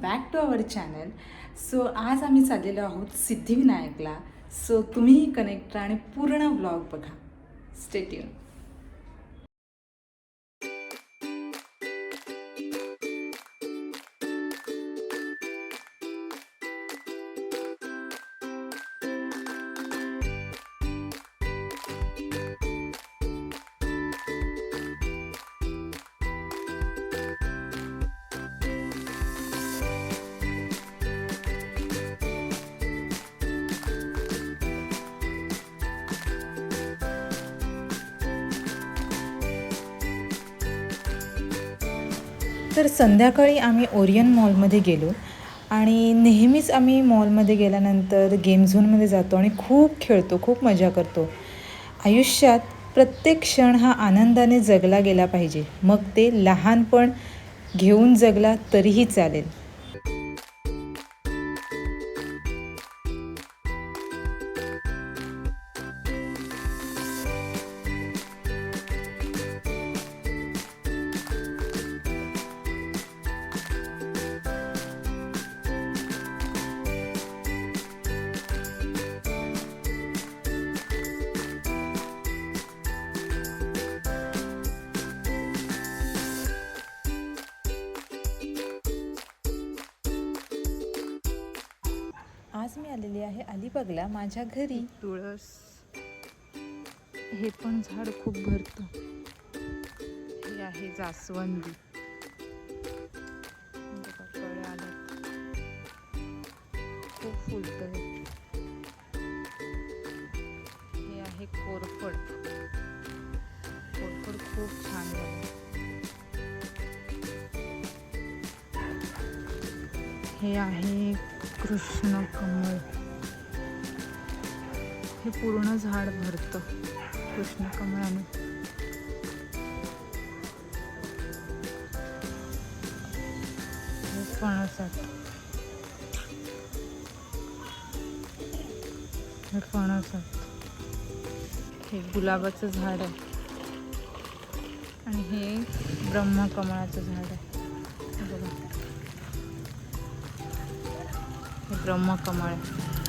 Back to our channel. So आज आम्ही चाललेलो आहोत सिद्धिविनायकला. सो तुम्हीही कनेक्ट राहा आणि पूर्ण व्लॉग बघा. Stay tune. तर संध्याकाळी आम्ही ओरियन मॉलमध्ये गेलो आणि नेहमीच आम्ही मॉलमध्ये गेल्यानंतर गेम झोनमध्ये जातो आणि खूप खेळतो, खूप मजा करतो. आयुष्यात प्रत्येक क्षण हा आनंदाने जगला गेला पाहिजे. मग ते लहानपण घेऊन जगला तरीही चालेल. आज मी आलेली आहे अलिबागला माझ्या घरी. तुळस, हे पण झाड खूप भरतं. हे आहे जास्वंदी. बघा, कळ्या आल्यात, खूप फुलतं. हे आहे कोरफड. कोरफड खूप छान झालं. हे आहे कृष्ण कमळ. हे पूर्ण झाड भरतं कृष्ण कमळाने. हे फणस आहे. हे फणस आहे. हे गुलाबाचं झाड आहे आणि हे ब्रह्मकमळाचं झाड आहे. हे बघा, हे ब्रह्मकमळ आहे.